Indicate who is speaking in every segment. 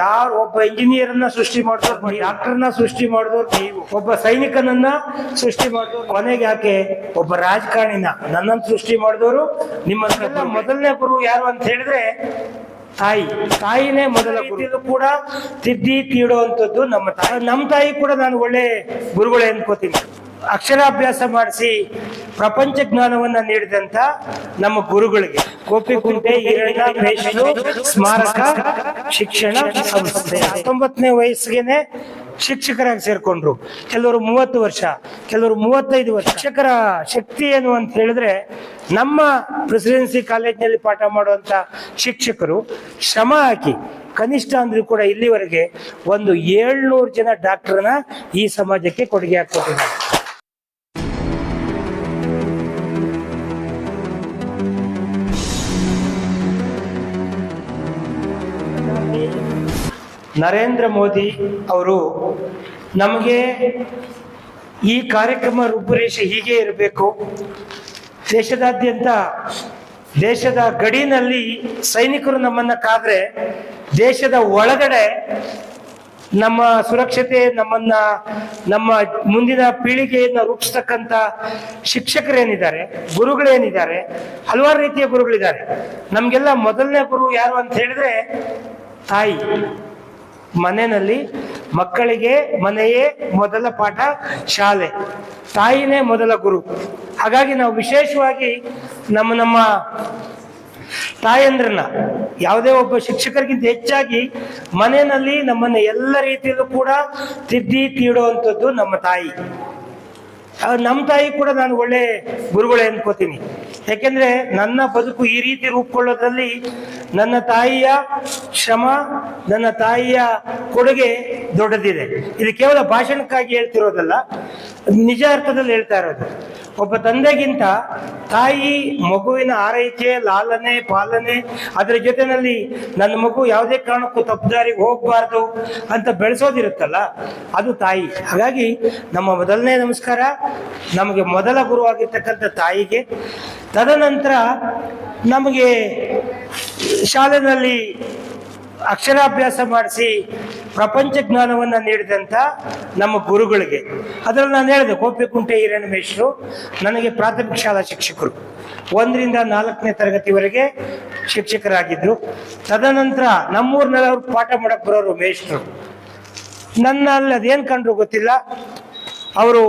Speaker 1: ಯಾರು ಒಬ್ಬ ಇಂಜಿನಿಯರ್ನ ಸೃಷ್ಟಿ ಮಾಡಿದವ್ರು, ಡಾಕ್ಟರ್ನ ಸೃಷ್ಟಿ ಮಾಡಿದವ್ರು ನೀವು, ಒಬ್ಬ ಸೈನಿಕನನ್ನ ಸೃಷ್ಟಿ ಮಾಡಿದವ್ರು, ಕೊನೆಗೆ ಯಾಕೆ ಒಬ್ಬ ರಾಜಕಾರಣಿನ ನನ್ನನ್ನು ಸೃಷ್ಟಿ ಮಾಡಿದವರು ನಿಮ್ಮ ಮೊದಲನೇ ಗುರು ಯಾರು ಅಂತ ಹೇಳಿದ್ರೆ ತಾಯಿನೇ ಮೊದಲ ಗುರು. ಕೂಡ ತಿದ್ದಿ ತೀಡುವಂಥದ್ದು ನಮ್ಮ ತಾಯಿ ಕೂಡ ನಾನು ಒಳ್ಳೆ ಗುರುಗಳೇ ಅನ್ಕೋತೀನಿ. ಅಕ್ಷರಾಭ್ಯಾಸ ಮಾಡಿಸಿ ಪ್ರಪಂಚ ಜ್ಞಾನವನ್ನ ನೀಡಿದಂತ ನಮ್ಮ ಗುರುಗಳಿಗೆ ಗೋಪಿಕುಂಟೆ ಈರಣ್ಣ ಮೇಷ್ಟ್ರು ಸ್ಮಾರಕ ಶಿಕ್ಷಣ ಸಂಸ್ಥೆ 19ನೇ ವಯಸ್ಸಿಗೆನೆ ಶಿಕ್ಷಕರಾಗಿ ಸೇರ್ಕೊಂಡ್ರು. ಕೆಲವರು 30 ವರ್ಷ, ಕೆಲವರು 35 ವರ್ಷ. ಶಿಕ್ಷಕರ ಶಕ್ತಿ ಏನು ಅಂತ ಹೇಳಿದ್ರೆ, ನಮ್ಮ ಪ್ರೆಸಿಡೆನ್ಸಿ ಕಾಲೇಜಿನಲ್ಲಿ ಪಾಠ ಮಾಡುವಂತ ಶಿಕ್ಷಕರು ಶ್ರಮ ಹಾಕಿ ಕನಿಷ್ಠ ಅಂದ್ರೂ ಕೂಡ ಇಲ್ಲಿವರೆಗೆ ಒಂದು 700 ಜನ ಡಾಕ್ಟರ್ನ ಈ ಸಮಾಜಕ್ಕೆ ಕೊಡುಗೆ ಹಾಕೊಟ್ಟಿದ್ದಾರೆ. ನರೇಂದ್ರ ಮೋದಿ ಅವರು ನಮಗೆ ಈ ಕಾರ್ಯಕ್ರಮ ರೂಪುರೇಷೆ ಹೀಗೆ ಇರಬೇಕು, ದೇಶದಾದ್ಯಂತ ದೇಶದ ಗಡಿನಲ್ಲಿ ಸೈನಿಕರು ನಮ್ಮನ್ನ ಕಾದ್ರೆ ದೇಶದ ಒಳಗಡೆ ನಮ್ಮ ಸುರಕ್ಷತೆ, ನಮ್ಮ ಮುಂದಿನ ಪೀಳಿಗೆಯನ್ನು ರೂಪಿಸ್ತಕ್ಕಂಥ ಶಿಕ್ಷಕರೇನಿದ್ದಾರೆ, ಗುರುಗಳೇನಿದ್ದಾರೆ, ಹಲವಾರು ರೀತಿಯ ಗುರುಗಳಿದ್ದಾರೆ. ನಮಗೆಲ್ಲ ಮೊದಲನೇ ಗುರು ಯಾರು ಅಂತ ಹೇಳಿದ್ರೆ ತಾಯಿ. ಮನೆಯಲ್ಲಿ ಮಕ್ಕಳಿಗೆ ಮನೆಯೇ ಮೊದಲ ಪಾಠ, ಶಾಲೆ, ತಾಯಿನೇ ಮೊದಲ ಗುರು. ಹಾಗಾಗಿ ನಾವು ವಿಶೇಷವಾಗಿ ನಮ್ಮ ತಾಯಂದ್ರನ್ನ, ಯಾವುದೇ ಒಬ್ಬ ಶಿಕ್ಷಕರಿಗಿಂತ ಹೆಚ್ಚಾಗಿ ಮನೆಯಲ್ಲಿ ನಮ್ಮನ್ನ ಎಲ್ಲ ರೀತಿಯಲ್ಲೂ ಕೂಡ ತಿದ್ದಿ ತೀಡುವಂಥದ್ದು ನಮ್ಮ ತಾಯಿ. ನಮ್ಮ ತಾಯಿ ಕೂಡ ನಾನು ಒಳ್ಳೆ ಗುರುಗಳೇ ಅನ್ಕೋತೀನಿ. ಯಾಕೆಂದ್ರೆ ನನ್ನ ಬದುಕು ಈ ರೀತಿ ರೂಪುಕೊಳ್ಳೋದ್ರಲ್ಲಿ ನನ್ನ ತಾಯಿಯ ಶ್ರಮ, ನನ್ನ ತಾಯಿಯ ಕೊಡುಗೆ ದೊಡ್ಡದಿದೆ. ಇದು ಕೇವಲ ಭಾಷಣಕ್ಕಾಗಿ ಹೇಳ್ತಿರೋದಲ್ಲ, ನಿಜ ಅರ್ಥದಲ್ಲಿ ಹೇಳ್ತಾ ಇರೋದು. ಒಬ್ಬ ತಂದೆಗಿಂತ ತಾಯಿ ಮಗುವಿನ ಆರೈಕೆ, ಲಾಲನೆ, ಪಾಲನೆ, ಅದರ ಜೊತೆಯಲ್ಲಿ ನನ್ನ ಮಗು ಯಾವುದೇ ಕಾರಣಕ್ಕೂ ತಪ್ಪುದಾರಿಗೆ ಹೋಗ್ಬಾರ್ದು ಅಂತ ಬೆಳೆಸೋದಿರುತ್ತಲ್ಲ, ಅದು ತಾಯಿ. ಹಾಗಾಗಿ ನಮ್ಮ ಮೊದಲನೇ ನಮಸ್ಕಾರ ನಮಗೆ ಮೊದಲ ಗುರುವಾಗಿರ್ತಕ್ಕಂಥ ತಾಯಿಗೆ. ತದನಂತರ ನಮಗೆ ಶಾಲೆಯಲ್ಲಿ ಅಕ್ಷರಾಭ್ಯಾಸ ಮಾಡಿಸಿ ಪ್ರಪಂಚ ಜ್ಞಾನವನ್ನ ನೀಡಿದಂಥ ನಮ್ಮ ಗುರುಗಳಿಗೆ. ಅದರಲ್ಲಿ ನಾನು ಹೇಳಿದೆ, ಗೋಪಿಕುಂಟೆ ಈರಣ್ಣ ಮೇಷ್ಟ್ರು ನನಗೆ ಪ್ರಾಥಮಿಕ ಶಾಲಾ ಶಿಕ್ಷಕರು, 1ರಿಂದ 4ನೇ ತರಗತಿವರೆಗೆ ಶಿಕ್ಷಕರಾಗಿದ್ರು. ತದನಂತರ ನಮ್ಮೂರಿನಲ್ಲಿ ಅವ್ರು ಪಾಠ ಮಾಡಕ್ ಬರೋರು ಮೇಷ್ಟ್ರು. ನನ್ನಲ್ಲಿ ಅದೇನು ಕಂಡ್ರು ಗೊತ್ತಿಲ್ಲ, ಅವರು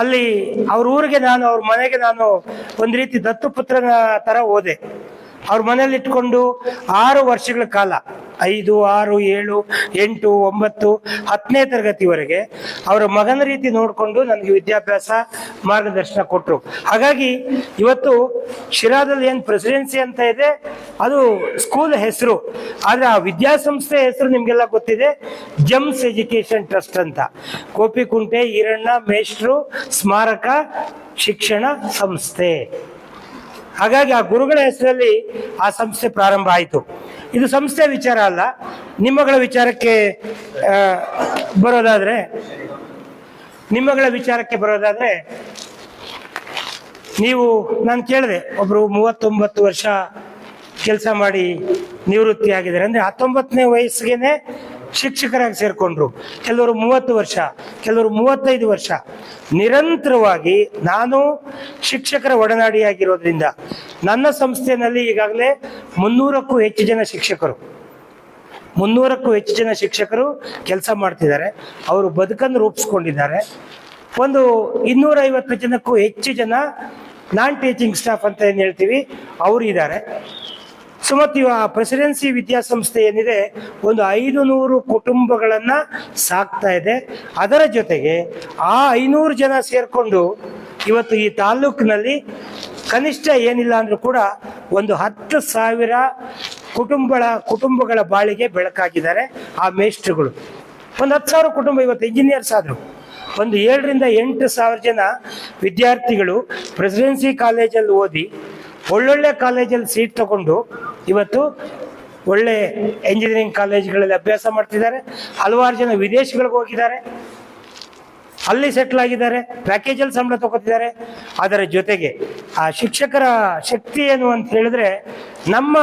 Speaker 1: ಅಲ್ಲಿ ಅವ್ರ ಊರಿಗೆ ನಾನು, ಅವ್ರ ಮನೆಗೆ ನಾನು ಒಂದು ರೀತಿ ದತ್ತುಪುತ್ರನ ತರ ಹೋದೆ. ಅವ್ರ ಮನೇಲಿ ಇಟ್ಕೊಂಡು 6 ವರ್ಷಗಳ ಕಾಲ, 5, 6, 7, 8, 9, 10ನೇ ತರಗತಿವರೆಗೆ ಅವರ ಮಗನ ರೀತಿ ನೋಡಿಕೊಂಡು ನನಗೆ ವಿದ್ಯಾಭ್ಯಾಸ ಮಾರ್ಗದರ್ಶನ ಕೊಟ್ಟರು. ಹಾಗಾಗಿ ಇವತ್ತು ಶಿರಾದಲ್ಲಿ ಏನು ಪ್ರೆಸಿಡೆನ್ಸಿ ಅಂತ ಇದೆ, ಅದು ಸ್ಕೂಲ್ ಹೆಸರು, ಆದರೆ ಆ ವಿದ್ಯಾಸಂಸ್ಥೆ ಹೆಸರು ನಿಮಗೆಲ್ಲ ಗೊತ್ತಿದೆ, ಜಮ್ಸ್ ಎಜುಕೇಶನ್ ಟ್ರಸ್ಟ್ ಅಂತ. ಗೋಪಿಕುಂಟೆ ಈರಣ್ಣ ಮೇಷ್ಟ್ರು ಸ್ಮಾರಕ ಶಿಕ್ಷಣ ಸಂಸ್ಥೆ. ಹಾಗಾಗಿ ಆ ಗುರುಗಳ ಹೆಸರಲ್ಲಿ ಆ ಸಂಸ್ಥೆ ಪ್ರಾರಂಭ ಆಯಿತು. ಇದು ಸಂಸ್ಥೆ ವಿಚಾರ ಅಲ್ಲ, ನಿಮ್ಮಗಳ ವಿಚಾರಕ್ಕೆ ಬರೋದಾದ್ರೆ ನೀವು, ನಾನು ಕೇಳಿದೆ, ಒಬ್ರು 39 ವರ್ಷ ಕೆಲಸ ಮಾಡಿ ನಿವೃತ್ತಿ ಆಗಿದ್ದಾರೆ ಅಂದ್ರೆ 19ನೇ ವಯಸ್ಸಿಗೆನೆ ಶಿಕ್ಷಕರಾಗಿ ಸೇರ್ಕೊಂಡ್ರು. ಕೆಲವರು 30 ವರ್ಷ, ಕೆಲವರು 35 ವರ್ಷ. ನಿರಂತರವಾಗಿ ನಾನು ಶಿಕ್ಷಕರ ಒಡನಾಡಿಯಾಗಿರೋದ್ರಿಂದ ನನ್ನ ಸಂಸ್ಥೆಯಲ್ಲಿ ಈಗಾಗಲೇ 300ಕ್ಕೂ ಹೆಚ್ಚು ಜನ ಶಿಕ್ಷಕರು ಕೆಲಸ ಮಾಡ್ತಿದ್ದಾರೆ. ಅವರು ಬದುಕನ್ನು ರೂಪಿಸ್ಕೊಂಡಿದ್ದಾರೆ. ಒಂದು 250 ಜನಕ್ಕೂ ಹೆಚ್ಚು ಜನ ನಾನ್ ಟೀಚಿಂಗ್ ಸ್ಟಾಫ್ ಅಂತ ಏನು ಹೇಳ್ತೀವಿ, ಅವರು ಇದ್ದಾರೆ. ಸುಮತಿ ಪ್ರೆಸಿಡೆನ್ಸಿ ವಿದ್ಯಾಸಂಸ್ಥೆ ಏನಿದೆ, ಒಂದು 500 ಕುಟುಂಬಗಳನ್ನ ಸಾಕ್ತಾ ಇದೆ. ಅದರ ಜೊತೆಗೆ ಆ 500 ಜನ ಸೇರ್ಕೊಂಡು ಇವತ್ತು ಈ ತಾಲೂಕಿನಲ್ಲಿ ಕನಿಷ್ಠ ಏನಿಲ್ಲ ಅಂದ್ರೂ ಕೂಡ ಒಂದು 10,000 ಕುಟುಂಬಗಳ ಬಾಳಿಗೆ ಬೆಳಕಾಗಿದ್ದಾರೆ ಆ ಮೇಷ್ಟ್ರುಗಳು. ಒಂದು 10,000 ಕುಟುಂಬ ಇವತ್ತು ಇಂಜಿನಿಯರ್ಸ್ ಆದ್ರು. ಒಂದು 7,000ರಿಂದ 8,000 ಜನ ವಿದ್ಯಾರ್ಥಿಗಳು ಪ್ರೆಸಿಡೆನ್ಸಿ ಕಾಲೇಜಲ್ಲಿ ಓದಿ ಒಳ್ಳೊಳ್ಳೆ ಕಾಲೇಜಲ್ಲಿ ಸೀಟ್ ತಗೊಂಡು ಇವತ್ತು ಒಳ್ಳೆ ಎಂಜಿನಿಯರಿಂಗ್ ಕಾಲೇಜ್ಗಳಲ್ಲಿ ಅಭ್ಯಾಸ ಮಾಡ್ತಿದ್ದಾರೆ. ಹಲವಾರು ಜನ ವಿದೇಶಗಳಿಗೆ ಹೋಗಿದ್ದಾರೆ. ಅಲ್ಲಿ ಸೆಟ್ಲ್ ಆಗಿದ್ದಾರೆ, ಪ್ಯಾಕೇಜಲ್ಲಿ ಸಂಬಳ ತಗೋತಿದ್ದಾರೆ. ಅದರ ಜೊತೆಗೆ ಆ ಶಿಕ್ಷಕರ ಶಕ್ತಿ ಏನು ಅಂತ ಹೇಳಿದ್ರೆ, ನಮ್ಮ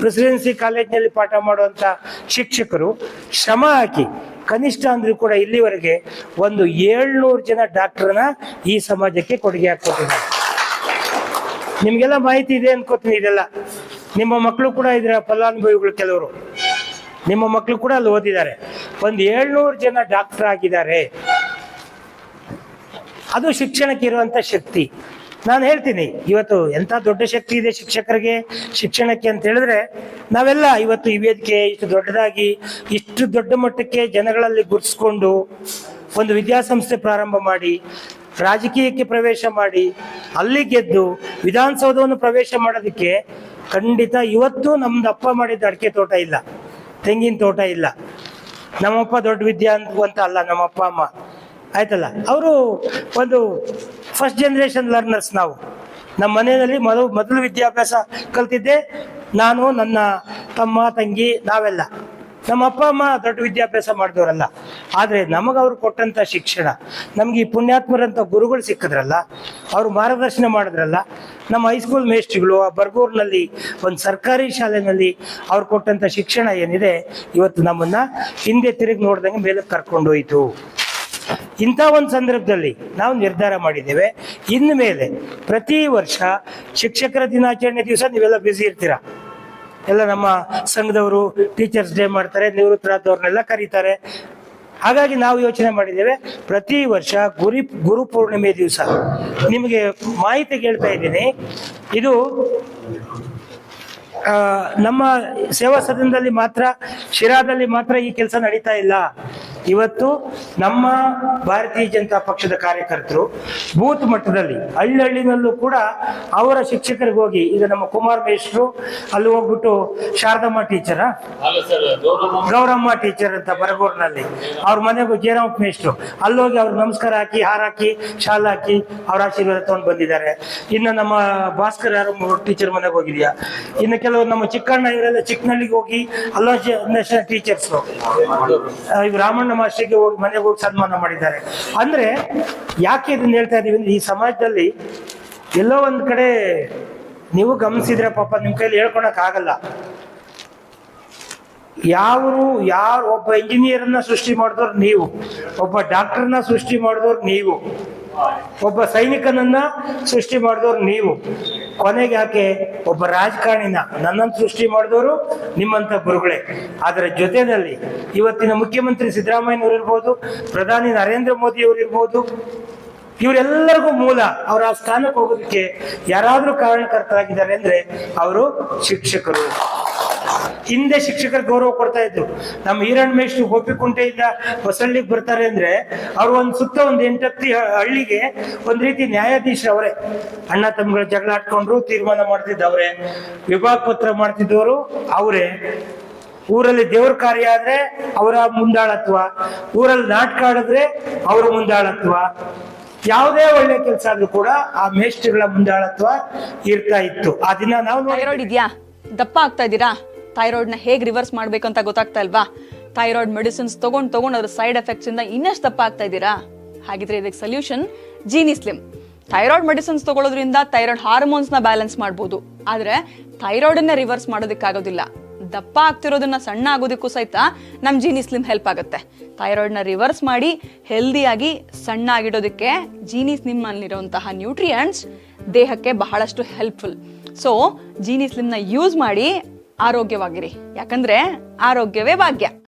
Speaker 1: ಪ್ರೆಸಿಡೆನ್ಸಿ ಕಾಲೇಜಿನಲ್ಲಿ ಪಾಠ ಮಾಡುವಂಥ ಶಿಕ್ಷಕರು ಶ್ರಮ ಹಾಕಿ ಕನಿಷ್ಠ ಅಂದ್ರೂ ಕೂಡ ಇಲ್ಲಿವರೆಗೆ ಒಂದು 700 ಜನ ಡಾಕ್ಟರ್ನ ಈ ಸಮಾಜಕ್ಕೆ ಕೊಡುಗೆ ಹಾಕ್ಕೊಟ್ಟಿದ್ದಾರೆ. ನಿಮಗೆಲ್ಲ ಮಾಹಿತಿ ಇದೆ ಅನ್ಕೋತೀನಿ. ಇದೆಲ್ಲ ನಿಮ್ಮ ಮಕ್ಕಳು ಕೂಡ ಇದರ ಫಲಾನುಭವಿಗಳು, ಕೆಲವರು ನಿಮ್ಮ ಮಕ್ಕಳು ಕೂಡ ಅಲ್ಲಿ ಓದಿದ್ದಾರೆ. ಒಂದು 700 ಜನ ಡಾಕ್ಟರ್ ಆಗಿದ್ದಾರೆ. ಅದು ಶಿಕ್ಷಣಕ್ಕೆ ಇರುವಂತ ಶಕ್ತಿ. ನಾನು ಹೇಳ್ತೀನಿ, ಇವತ್ತು ಎಂಥ ದೊಡ್ಡ ಶಕ್ತಿ ಇದೆ ಶಿಕ್ಷಕರಿಗೆ, ಶಿಕ್ಷಣಕ್ಕೆ ಅಂತ ಹೇಳಿದ್ರೆ, ನಾವೆಲ್ಲ ಇವತ್ತು ಈ ವೇದಿಕೆ ಇಷ್ಟು ದೊಡ್ಡದಾಗಿ ಇಷ್ಟು ದೊಡ್ಡ ಮಟ್ಟಕ್ಕೆ ಜನಗಳಲ್ಲಿ ಗುರುತಿಸ್ಕೊಂಡು ಒಂದು ವಿದ್ಯಾಸಂಸ್ಥೆ ಪ್ರಾರಂಭ ಮಾಡಿ, ರಾಜಕೀಯಕ್ಕೆ ಪ್ರವೇಶ ಮಾಡಿ, ಅಲ್ಲಿ ಗೆದ್ದು ವಿಧಾನಸೌಧವನ್ನು ಪ್ರವೇಶ ಮಾಡೋದಕ್ಕೆ ಖಂಡಿತ ಇವತ್ತು ನಮ್ದು ಅಪ್ಪ ಮಾಡಿದ ಅಡಿಕೆ ತೋಟ ಇಲ್ಲ, ತೆಂಗಿನ ತೋಟ ಇಲ್ಲ. ನಮ್ಮಪ್ಪ ದೊಡ್ಡ ವಿದ್ಯಾವಂತ ಅಲ್ಲ, ನಮ್ಮ ಅಪ್ಪ ಅಮ್ಮ ಆಯ್ತಲ್ಲ, ಅವರು ಒಂದು ಫಸ್ಟ್ ಜನರೇಷನ್ ಲರ್ನರ್ಸ್. ನಾವು ನಮ್ಮ ಮನೆಯಲ್ಲಿ ಮೊದಲು ವಿದ್ಯಾಭ್ಯಾಸ ಕಲ್ತಿದ್ದೆ ನಾನು, ನನ್ನ ತಮ್ಮ ತಂಗಿ, ನಾವೆಲ್ಲ. ನಮ್ಮ ಅಪ್ಪ ಅಮ್ಮ ದೊಡ್ಡ ವಿದ್ಯಾಭ್ಯಾಸ ಮಾಡಿದವರಲ್ಲ, ಆದರೆ ನಮಗವ್ರು ಕೊಟ್ಟಂಥ ಶಿಕ್ಷಣ, ನಮ್ಗೆ ಈ ಪುಣ್ಯಾತ್ಮರಂಥ ಗುರುಗಳು ಸಿಕ್ಕಿದ್ರಲ್ಲ, ಅವರು ಮಾರ್ಗದರ್ಶನ ಮಾಡಿದ್ರಲ್ಲ. ನಮ್ಮ ಹೈಸ್ಕೂಲ್ ಮೇಸ್ಟ್ರುಗಳು ಆ ಬರ್ಗೂರಿನಲ್ಲಿ ಒಂದು ಸರ್ಕಾರಿ ಶಾಲೆಯಲ್ಲಿ ಅವ್ರು ಕೊಟ್ಟಂಥ ಶಿಕ್ಷಣ ಏನಿದೆ, ಇವತ್ತು ನಮ್ಮನ್ನ ಹಿಂದೆ ತಿರುಗಿ ನೋಡ್ದಂಗೆ ಮೇಲೆ ಕರ್ಕೊಂಡೋಯ್ತು. ಇಂಥ ಒಂದು ಸಂದರ್ಭದಲ್ಲಿ ನಾವು ನಿರ್ಧಾರ ಮಾಡಿದ್ದೇವೆ, ಇನ್ನು ಮೇಲೆ ಪ್ರತಿ ವರ್ಷ ಶಿಕ್ಷಕರ ದಿನಾಚರಣೆ ದಿವಸ ನೀವೆಲ್ಲ ಬ್ಯುಸಿ ಇರ್ತೀರ. ಎಲ್ಲ ನಮ್ಮ ಸಂಘದವರು ಟೀಚರ್ಸ್ ಡೇ ಮಾಡ್ತಾರೆ, ನಿವೃತ್ತರಾದವ್ರನ್ನೆಲ್ಲ ಕರೀತಾರೆ. ಹಾಗಾಗಿ ನಾವು ಯೋಚನೆ ಮಾಡಿದ್ದೇವೆ, ಪ್ರತಿ ವರ್ಷ ಗುರು ಪೂರ್ಣಿಮೆ ದಿವಸ ನಿಮಗೆ ಮಾಹಿತಿ ಹೇಳ್ತಾ ಇದ್ದೀನಿ. ಇದು ನಮ್ಮ ಸೇವಾ ಸದನದಲ್ಲಿ ಮಾತ್ರ, ಶಿರಾದಲ್ಲಿ ಮಾತ್ರ ಈ ಕೆಲಸ ನಡೀತಾ ಇಲ್ಲ. ಇವತ್ತು ನಮ್ಮ ಭಾರತೀಯ ಜನತಾ ಪಕ್ಷದ ಕಾರ್ಯಕರ್ತರು ಬೂತ್ ಮಟ್ಟದಲ್ಲಿ ಹಳ್ಳಿನಲ್ಲೂ ಕೂಡ ಅವರ ಶಿಕ್ಷಕರಿಗೆ ಹೋಗಿ, ಈಗ ನಮ್ಮ ಕುಮಾರ್ ಮೇಷ್ಟ್ರು ಅಲ್ಲಿ ಹೋಗ್ಬಿಟ್ಟು ಶಾರದಮ್ಮ ಟೀಚರ, ಗೌರಮ್ಮ ಟೀಚರ್ ಅಂತ ಬರಗೂರಿನಲ್ಲಿ, ಅವ್ರ ಮನೆಗೂ ಜಯರಾಮ್ ಮೇಷ್ಟ್ರು ಅಲ್ಲಿ ಹೋಗಿ ಅವ್ರಿಗೆ ನಮಸ್ಕಾರ ಹಾಕಿ, ಹಾರ ಹಾಕಿ, ಶಾಲ್ ಹಾಕಿ ಅವ್ರ ಆಶೀರ್ವಾದ ತಗೊಂಡು ಬಂದಿದ್ದಾರೆ. ಇನ್ನು ನಮ್ಮ ಭಾಸ್ಕರ್ ಯಾರು ಟೀಚರ್ ಮನೆಗೆ ಹೋಗಿದ್ಯಾ, ಇನ್ನು ಕೆಲವರು ನಮ್ಮ ಚಿಕ್ಕಣ್ಣ ಇವರೆಲ್ಲ ಚಿಕ್ಕನಳ್ಳಿಗೆ ಹೋಗಿ ಅಲ್ಲೋ ನ್ಯಾಷನಲ್ ಟೀಚರ್ಸ್, ಇವ್ ರಾಮಣ್ಣ ಮಾಸ್ಟರ್ಗೆ ಹೋಗಿ ಮನೆಗೆ ಹೋಗಿ ಸನ್ಮಾನ ಮಾಡಿದ್ದಾರೆ. ಅಂದ್ರೆ ಯಾಕೆ ಇದನ್ನ ಹೇಳ್ತಾ ಇದೀವಿ ಅಂದ್ರೆ, ಈ ಸಮಾಜದಲ್ಲಿ ಎಲ್ಲೋ ಒಂದ್ ಕಡೆ ನೀವು ಗಮನಿಸಿದ್ರೆ ಪಾಪ ನಿಮ್ ಕೈಲಿ ಹೇಳ್ಕೊಳಕ್ ಆಗಲ್ಲ. ಯಾರು ಒಬ್ಬ ಇಂಜಿನಿಯರ್ನ ಸೃಷ್ಟಿ ಮಾಡಿದವ್ರು ನೀವು, ಒಬ್ಬ ಡಾಕ್ಟರ್ನ ಸೃಷ್ಟಿ ಮಾಡಿದವ್ರು ನೀವು, ಒಬ್ಬ ಸೈನಿಕನನ್ನ ಸೃಷ್ಟಿ ಮಾಡಿದವ್ರು ನೀವು, ಕೊನೆಗೆ ಯಾಕೆ ಒಬ್ಬ ರಾಜಕಾರಣಿನ ನನ್ನನ್ನು ಸೃಷ್ಟಿ ಮಾಡಿದವರು ನಿಮ್ಮಂತ ಗುರುಗಳೇ. ಅದರ ಜೊತೆಯಲ್ಲಿ ಇವತ್ತಿನ ಮುಖ್ಯಮಂತ್ರಿ ಸಿದ್ದರಾಮಯ್ಯನವರು ಇರ್ಬೋದು, ಪ್ರಧಾನಿ ನರೇಂದ್ರ ಮೋದಿ ಅವರು ಇರ್ಬೋದು, ಇವರೆಲ್ಲರಿಗೂ ಮೂಲ, ಅವರ ಆ ಸ್ಥಾನಕ್ಕೆ ಹೋಗೋದಕ್ಕೆ ಯಾರಾದ್ರೂ ಕಾರಣಕರ್ತರಾಗಿದ್ದಾರೆ ಅಂದ್ರೆ ಅವರು ಶಿಕ್ಷಕರು. ಹಿಂದೆ ಶಿಕ್ಷಕರ ಗೌರವ ಕೊಡ್ತಾ ಇದ್ರು. ನಮ್ಮ ಈರಣ್ಣ ಮೇಷ್ಟ್ರು ಗೋಪಿಕುಂಟೆಯಿಂದ ಹೊಸಳ್ಳಿಗೆ ಬರ್ತಾರೆ ಅಂದ್ರೆ ಅವ್ರು ಸುತ್ತ ಒಂದು 8-10 ಹಳ್ಳಿಗೆ ಒಂದ್ ರೀತಿ ನ್ಯಾಯಾಧೀಶ ಅವರೇ. ಅಣ್ಣ ತಮ್ಮಗಳ ಜಗಳ ಆಡ್ಕೊಂಡ್ರು ತೀರ್ಮಾನ ಮಾಡ್ತಿದ್ದವ್ರೆ, ವಿಭಾಗ ಪತ್ರ ಮಾಡ್ತಿದ್ದವರು ಅವರೇ. ಊರಲ್ಲಿ ದೇವ್ರ ಕಾರ್ಯ ಆದ್ರೆ ಅವರ ಮುಂದಾಳತ್ವ, ಊರಲ್ಲಿ ನಾಟಕ ಆಡಿದ್ರೆ ಅವರ ಮುಂದಾಳತ್ವ, ಯಾವುದೇ ಒಳ್ಳೆ ಕೆಲಸ ಆದ್ರೂ ಕೂಡ ಆ ಮೇಷ್ಟ್ರುಗಳ ಮುಂದಾಳತ್ವ ಇರ್ತಾ ಇತ್ತು. ಆ ದಿನ ನಾವು
Speaker 2: ಥೈರಾಯ್ಡ್ ಇದೆಯಾ, ದಪ್ಪ ಆಗ್ತಾ ಇದ್ದೀರಾ, ಥೈರಾಯ್ಡ್ ನ ಹೇಗೆ ರಿವರ್ಸ್ ಮಾಡ್ಬೇಕು ಅಂತ ಗೊತ್ತಾಗ್ತಾ ಇಲ್ವಾ? ಥೈರಾಯ್ಡ್ ಮೆಡಿಸಿನ್ಸ್ ತಗೊಂಡ್ ಅದ್ರ ಸೈಡ್ ಎಫೆಕ್ಟ್ಸ್ ಇಂದ ಇನ್ನಷ್ಟು ದಪ್ಪ ಆಗ್ತಾ ಇದ್ದೀರಾ? ಹಾಗಿದ್ರೆ ಇದಕ್ಕೆ solution Genie Slim. Thyroid medicines ತಗೊಳ್ಳೋದ್ರಿಂದ ಥೈರಾಯ್ಡ್ ಹಾರ್ಮೋನ್ಸ್ ನ ಬ್ಯಾಲೆನ್ಸ್ ಮಾಡಬಹುದು, ಆದ್ರೆ ಥೈರಾಯ್ಡ್ ಅನ್ನ ರಿವರ್ಸ್ ಮಾಡೋದಕ್ಕಾಗೋದಿಲ್ಲ. ದಪ್ಪ ಆಗ್ತಿರೋದನ್ನ ಸಣ್ಣ ಆಗೋದಕ್ಕೂ ಸಹಿತ ನಮ್ ಜೀನಿ ಸ್ಲಿಮ್ ಹೆಲ್ಪ್ ಆಗುತ್ತೆ. ಥೈರಾಯ್ಡ್ ನ ರಿವರ್ಸ್ ಮಾಡಿ ಹೆಲ್ದಿಯಾಗಿ ಸಣ್ಣ ಆಗಿಡೋದಕ್ಕೆ ಜೀನಿ ಸ್ಲಿಮ್ ನಲ್ಲಿರುವಂತಹ ನ್ಯೂಟ್ರಿಯೆಂಟ್ಸ್ ದೇಹಕ್ಕೆ ಬಹಳಷ್ಟು ಹೆಲ್ಪ್ಫುಲ್. ಸೊ ಜೀನಿ ಸ್ಲಿಮ್ ನ ಯೂಸ್ ಮಾಡಿ ಆರೋಗ್ಯವಾಗಿರಿ, ಯಾಕಂದ್ರೆ ಆರೋಗ್ಯವೇ ಭಾಗ್ಯ.